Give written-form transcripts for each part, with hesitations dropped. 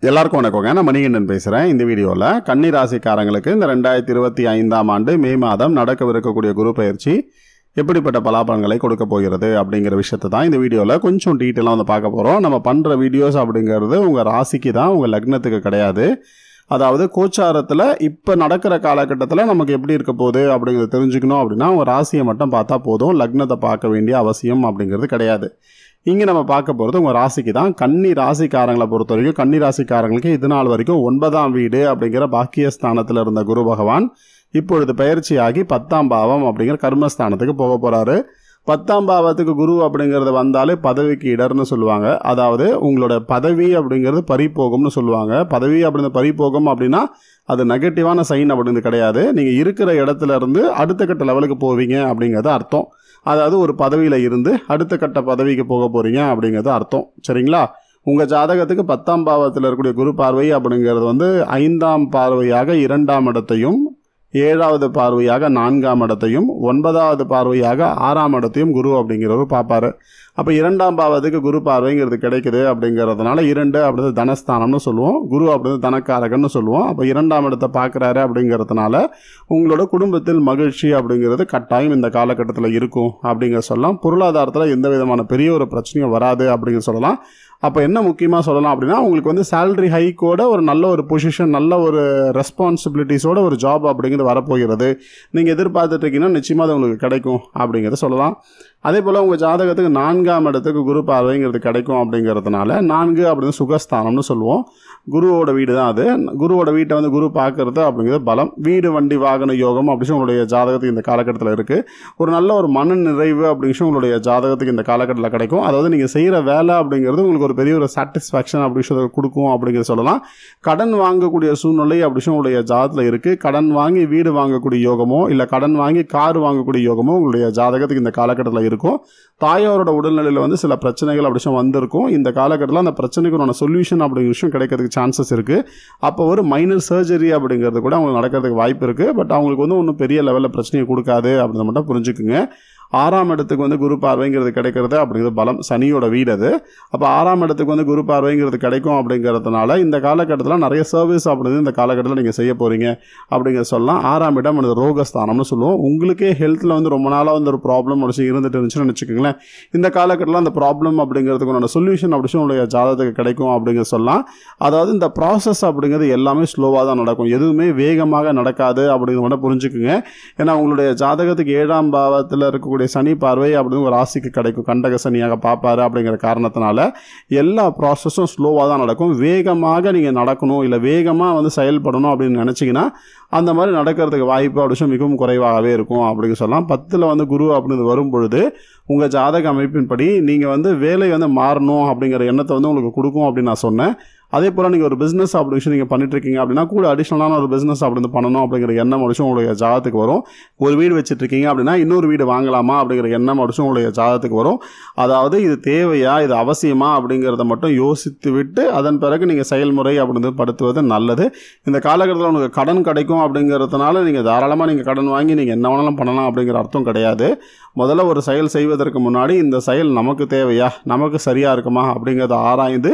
எல்லாருக்கும் வணக்கங்க. நான் மணிகண்டன் பேசுகிறேன். இந்த வீடியோவில் கன்னி ராசிக்காரங்களுக்கு இந்த 2025ஆம் ஆண்டு மே மாதம் நடக்கவிருக்கக்கூடிய குரு பயிற்சி எப்படிப்பட்ட பலாபலன்களை கொடுக்க போகிறது அப்படிங்கிற விஷயத்தை தான் இந்த வீடியோவில் கொஞ்சம் டீட்டெயிலாக வந்து பார்க்க போகிறோம். நம்ம பண்ணுற வீடியோஸ் அப்படிங்கிறது உங்கள் ராசிக்கு தான், உங்கள் லக்னத்துக்கு கிடையாது. அதாவது கோச்சாரத்தில் இப்போ நடக்கிற காலகட்டத்தில் நமக்கு எப்படி இருக்க போகுது அப்படிங்கிறத தெரிஞ்சுக்கணும் அப்படின்னா உங்கள் ராசியை மட்டும் பார்த்தா போதும். லக்னத்தை பார்க்க வேண்டிய அவசியம் அப்படிங்கிறது கிடையாது. இங்கே நம்ம பார்க்க போகிறது உங்கள் ராசிக்கு தான். கன்னி ராசிக்காரங்களை பொறுத்த வரைக்கும் கன்னி ராசிக்காரங்களுக்கு இது நாள் வரைக்கும் 9ஆம் வீடு அப்படிங்கிற பாக்கியஸ்தானத்தில் இருந்த குரு பகவான் இப்பொழுது பயிற்சியாகி 10ஆம் பாவம் அப்படிங்கிற கர்மஸ்தானத்துக்கு போக போகிறாரு. 10ஆம் பாவத்துக்கு குரு அப்படிங்கிறது வந்தாலே பதவிக்கு இடர்னு சொல்லுவாங்க. அதாவது உங்களோட பதவி அப்படிங்கிறது பறிபோகும்னு சொல்லுவாங்க. பதவி அப்படிங்கிற பறிபோகும் அப்படின்னா அது நெகட்டிவான சைன் அப்படிங்கிறது கிடையாது. நீங்கள் இருக்கிற இடத்துல இருந்து அடுத்த கட்ட லெவலுக்கு போவீங்க அப்படிங்கிறது அர்த்தம். அதாவது ஒரு பதவியில் இருந்து அடுத்த கட்ட பதவிக்கு போக போகிறீங்க அப்படிங்கிறது அர்த்தம். சரிங்களா? உங்கள் ஜாதகத்துக்கு 10ஆம் பாவத்தில் இருக்கக்கூடிய குரு பார்வை அப்படிங்கிறது 5ஆம் பார்வையாக 2ஆம் இடத்தையும் 7வது பார்வையாக 4ஆம் இடத்தையும் 9வது பார்வையாக 6ஆம் இடத்தையும் குரு அப்படிங்கிறவர் பார்ப்பாரு. அப்போ 2ஆம் பாவத்துக்கு குரு பார்வைங்கிறது கிடைக்குது அப்படிங்கிறதுனால 2 அப்படிங்கிறது தனஸ்தானம்னு சொல்லுவோம். குரு அப்படிங்கிறது தனக்காரகன்னு சொல்லுவோம். அப்போ 2ஆம் இடத்தை பார்க்குறாரு அப்படிங்கிறதுனால உங்களோட குடும்பத்தில் மகிழ்ச்சி அப்படிங்கிறது கட்டாயம் இந்த காலகட்டத்தில் இருக்கும் அப்படிங்கிற சொல்லலாம். பொருளாதாரத்தில் எந்த விதமான பெரிய ஒரு பிரச்சனையும் வராது அப்படிங்கிற சொல்லலாம். அப்போ என்ன முக்கியமாக சொல்லலாம் அப்படின்னா உங்களுக்கு சேலரி ஹைக்கோட ஒரு நல்ல ஒரு பொசிஷன், நல்ல ஒரு ரெஸ்பான்சிபிலிட்டிஸோட ஒரு ஜாப் அப்படிங்கிறது வரப்போகிறது. நீங்கள் எதிர்பார்த்துட்டு இருக்கீங்கன்னா நிச்சயமாக அது உங்களுக்கு கிடைக்கும் அப்படிங்கிறத சொல்லலாம். அதே போல் உங்கள் ஜாதகத்துக்கு 4ஆம் இடத்துக்கு குரு பார்வைங்கிறது கிடைக்கும் அப்படிங்கிறதுனால 4 அப்படின்னு சுகஸ்தானம்னு சொல்லுவோம். குருவோட வீடு தான் அது. குருவோட வீட்டை குரு பார்க்கறது அப்படிங்கிறது பலம். வீடு வண்டி வாகன யோகம் அப்படின்னு உங்களுடைய ஜாதகத்துக்கு இந்த காலகட்டத்தில் இருக்குது. ஒரு நல்ல ஒரு மன நிறைவு அப்படிங்கிற உங்களுடைய ஜாதகத்துக்கு இந்த காலகட்டத்தில் கிடைக்கும். அதாவது நீங்கள் செய்கிற வேலை அப்படிங்கிறது உங்களுக்கு ஒரு பெரிய ஒரு சாட்டிஸ்ஃபேக்ஷன் அப்படிங்கிறத கொடுக்கும் அப்படிங்கிறத சொல்லலாம். கடன் வாங்கக்கூடிய சூழ்நிலை அப்படின்னு உங்களுடைய ஜாதகத்தில் இருக்குது. கடன் வாங்கி வீடு வாங்கக்கூடிய யோகமோ இல்லை கடன் வாங்கி கார் வாங்கக்கூடிய யோகமோ உங்களுடைய ஜாதகத்துக்கு இந்த காலகட்டத்தில் இருக்கும். தாயாரோட உடல்நிலையில் சில பிரச்சனைகள் அப்படி வந்திருக்கும். இந்த காலகட்டத்தில் அந்த பிரச்சனைக்கான சொல்யூஷன் அப்படிங்கிற விஷயம் கிடைக்கிறதுக்கு சான்சஸ் இருக்குது. அப்போ ஒரு மைனர் சர்ஜரி அப்படிங்கிறது கூட அவங்களுக்கு நடக்கிறதுக்கு வாய்ப்பு இருக்குது. பட் அவங்களுக்கு ஒன்றும் பெரிய லெவலில் பிரச்சனையை கொடுக்காது அப்படின்றத மட்டும் புரிஞ்சுக்குங்க. 6ஆம் இடத்துக்கு குரு பார்வைங்கிறது கிடைக்கிறது அப்படிங்கிறது பலம். சனியோட வீடு அது. அப்போ 6ஆம் இடத்துக்கு குரு பார்வைங்கிறது கிடைக்கும் அப்படிங்கிறதுனால இந்த காலகட்டத்தில் நிறைய சர்வீஸ் அப்படிங்கிறது இந்த காலகட்டத்தில் நீங்கள் செய்ய போகிறீங்க அப்படிங்கிற சொல்லலாம். 6ஆம் இடம் அது ரோகஸ்தானம்னு சொல்லுவோம். உங்களுக்கே ஹெல்த்தில் ரொம்ப நாளாக ஒரு ப்ராப்ளம் இருந்துட்டு இருந்துச்சுன்னு வச்சுக்கோங்களேன். இந்த காலகட்டத்தில் அந்த ப்ராப்ளம் அப்படிங்கிறதுக்கு சொல்யூஷன் அப்படி உங்களுடைய ஜாதகத்துக்கு கிடைக்கும் அப்படிங்கிற சொல்லலாம். அதாவது இந்த ப்ராசஸ் அப்படிங்கிறது எல்லாமே ஸ்லோவாக தான் நடக்கும். எதுவுமே வேகமாக நடக்காது அப்படிங்கிறத மட்டும் புரிஞ்சுக்குங்க. ஏன்னா உங்களுடைய ஜாதகத்துக்கு 7ஆம் பாவத்தில் இருக்கக்கூடிய சனி பார்வை அப்படின்னு ஒரு ராசிக்கு கிடைக்கும். கண்டக சனியாக பார்ப்பாரு அப்படிங்கிற காரணத்தினால எல்லா ப்ராசஸும் ஸ்லோவாக தான் நடக்கும். வேகமாக நீங்கள் நடக்கணும் இல்லை வேகமாக செயல்படணும் அப்படின்னு நினச்சிங்கன்னா அந்த மாதிரி நடக்கிறதுக்கு வாய்ப்பு அப்படி மிகவும் குறைவாகவே இருக்கும் அப்படிங்க சொல்லலாம். 10ல் குரு அப்படின்னு வரும் பொழுது உங்கள் ஜாதக அமைப்பின்படி நீங்கள் வேலை மாறணும் அப்படிங்கிற எண்ணத்தை உங்களுக்கு கொடுக்கும் அப்படின்னு நான் சொன்னேன். அதே போல் நீங்கள் ஒரு பிஸ்னஸ் அப்படி விஷயம் நீங்கள் பண்ணிட்டுருக்கீங்க அப்படின்னா கூட அடிஷ்னலான ஒரு பிஸ்னஸ் அப்படி பண்ணணும் அப்படிங்கிற எண்ணம் விஷயம் உங்களுடைய ஜாதகத்துக்கு வரும். ஒரு வீடு வச்சுட்ருக்கீங்க அப்படின்னா இன்னொரு வீடு வாங்கலாமா அப்படிங்கிற எண்ணம் விஷயம் உங்களுடைய ஜாதகத்துக்கு வரும். அதாவது இது தேவையா, இது அவசியமா அப்படிங்கிறத மட்டும் யோசித்து விட்டு அதன் பிறகு நீங்கள் செயல்முறை அப்படிங்கிறது படுத்துவது நல்லது. இந்த காலகட்டத்தில் உங்களுக்கு கடன் கிடைக்கும் அப்படிங்கிறதுனால நீங்கள் தாராளமாக நீங்கள் கடன் வாங்கி நீங்கள் என்ன வேணாலும் பண்ணலாம் அப்படிங்கிற அர்த்தம் கிடையாது. முதல்ல ஒரு செயல் செய்வதற்கு முன்னாடி இந்த செயல் நமக்கு தேவையா, நமக்கு சரியாக இருக்குமா அப்படிங்கிறத ஆராய்ந்து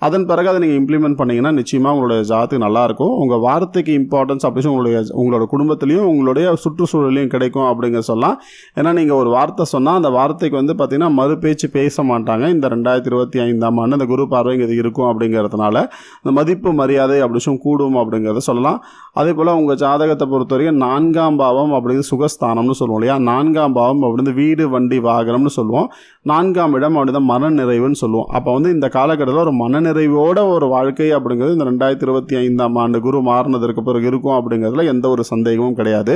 அதன் பிறகு அதை நீங்கள் இம்ப்ளிமெண்ட் பண்ணிங்கன்னா நிச்சயமாக உங்களுடைய ஜாதகத்துக்கு நல்லாயிருக்கும். உங்கள் வார்த்தைக்கு இம்பார்ட்டன்ஸ் அப்படின்னு உங்களோட குடும்பத்துலேயும் உங்களுடைய சுற்றுச்சூழலையும் கிடைக்கும் அப்படிங்கிற சொல்லலாம். ஏன்னா நீங்கள் ஒரு வார்த்தை சொன்னால் அந்த வார்த்தைக்கு பார்த்தீங்கன்னா மறுபேச்சு பேச மாட்டாங்க. இந்த 2025ஆம் ஆண்டு இந்த குரு பார்வைங்கிறது இருக்கும் அப்படிங்கிறதுனால இந்த மதிப்பு மரியாதை அப்படி கூடும் அப்படிங்கிறத சொல்லலாம். அதே போல் உங்கள் ஜாதகத்தை பொறுத்த வரைக்கும் 4ஆம் பாவம் அப்படிங்கிறது சுகஸ்தானம்னு சொல்லுவோம் இல்லையா. 4ஆம் பாவம் அப்படின்னு வீடு வண்டி வாகனம்னு சொல்லுவோம். 4ஆம் இடம் அப்படிதான் மன நிறைவுன்னு சொல்லுவோம். அப்போ இந்த காலகட்டத்தில் ஒரு மனநிறைவோட ஒரு வாழ்க்கை அப்படிங்கிறது இந்த 2025ஆம் ஆண்டு குரு மாறினதற்கு பிறகு இருக்கும் அப்படிங்கிறதுல எந்த ஒரு சந்தேகமும் கிடையாது.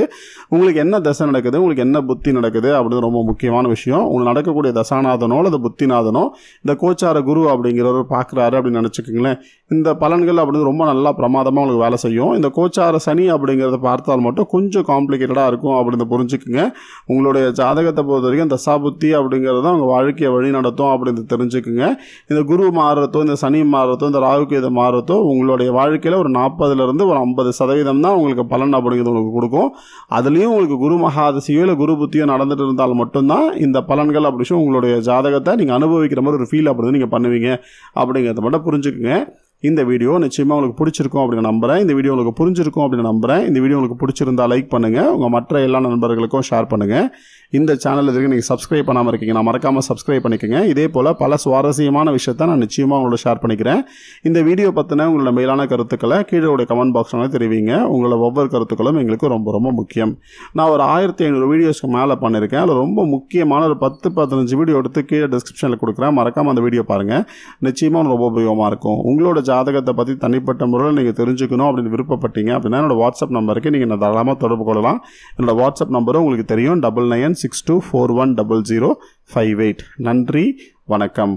உங்களுக்கு என்ன தசை நடக்குது, உங்களுக்கு என்ன புத்தி நடக்குது அப்படிங்கிறது ரொம்ப முக்கியமான விஷயம். உங்களுக்கு நடக்கக்கூடிய தசாநாதனோ அல்லது புத்திநாதனோ இந்த கோச்சார குரு அப்படிங்கிறவர் பார்க்குறாரு அப்படின்னு நினச்சிக்கோங்களேன். இந்த பலன்கள் அப்படிங்கிறது ரொம்ப நல்லா பிரமாதமாக உங்களுக்கு வேலை செய்யும். இந்த கோச்சார சனி அப்படிங்கிறத பார்த்தால் மட்டும் கொஞ்சம் காம்ப்ளிகேட்டடாக இருக்கும் அப்படின்னு புரிஞ்சுக்குங்க. உங்களுடைய ஜாதகத்தை பொறுத்த வரைக்கும் தசாபுத்தி அப்படிங்கிறது தான் உங்கள் வாழ்க்கையை வழி நடத்தும் அப்படின்னு தெரிஞ்சுக்குங்க. இந்த குரு மாறுறதோ இந்த சனி மாறுறதோ இந்த ராகுக்கு இதை மாறுறதோ உங்களுடைய வாழ்க்கையில் ஒரு 40லேருந்து ஒரு 50% தான் உங்களுக்கு பலன் அப்படிங்கிறது உங்களுக்கு கொடுக்கும். அதுலேயும் உங்களுக்கு குரு மகாதசியோ இல்லை குரு புத்தியோ நடந்துட்டு இருந்தால் மட்டும்தான் இந்த பலன்கள் அப்படி உங்களுடைய ஜாதகத்தை நீங்கள் அனுபவிக்கிற மாதிரி ஒரு ஃபீல் அப்படி நீங்கள் பண்ணுவீங்க அப்படிங்கிறத மட்டும் புரிஞ்சுக்குங்க. இந்த வீடியோ நிச்சயமாக உங்களுக்கு பிடிச்சிருக்கும் அப்படின்னு நம்புகிறேன். இந்த வீடியோ உங்களுக்கு புரிஞ்சிருக்கும் அப்படின்னு நம்புகிறேன். இந்த வீடியோ உங்களுக்கு பிடிச்சிருந்தா லைக் பண்ணுங்கள், உங்கள் மற்ற எல்லா நண்பர்களுக்கும் ஷேர் பண்ணுங்கள். இந்த சேனல் இதுக்கு நீங்கள் சப்ஸ்கிரைப் பண்ணாமல் இருக்கீங்கன்னா மறக்காமல் சப்ஸ்கிரைப் பண்ணிக்கோங்க. இதே போல் பல சுவாரஸ்யமான விஷயத்தை நான் நிச்சயமாக உங்களோட ஷேர் பண்ணிக்கிறேன். இந்த வீடியோ பற்றின உங்களோட மேலான கருத்துக்களை கீழே உடைய கமெண்ட் பாக்ஸில் தெரிவிங்க. உங்களோட ஒவ்வொரு கருத்துக்களும் எங்களுக்கு ரொம்ப ரொம்ப முக்கியம். நான் ஒரு 1500 வீடியோஸ்க்கு மேலே பண்ணியிருக்கேன். அதில் ரொம்ப முக்கியமான ஒரு 10-15 வீடியோ எடுத்து கீழே டிஸ்கிரிப்ஷனில் கொடுக்குறேன். மறக்காமல் அந்த வீடியோ பாருங்கள். நிச்சயமாக ரொம்ப உபயோகமாக இருக்கும். உங்களோட ஜாதகத்தை பற்றி தனிப்பட்ட முறையில் நீங்கள் தெரிஞ்சுக்கணும் அப்படின்னு விருப்பப்பட்டீங்க அப்படின்னா என்னோட வாட்ஸ்அப் நம்பருக்கு நீங்கள் தாராளமாக தொடர்பு கொள்ளலாம். என்னோட வாட்ஸ்அப் நம்பரும் உங்களுக்கு தெரியும், 9962410058. நன்றி, வணக்கம்.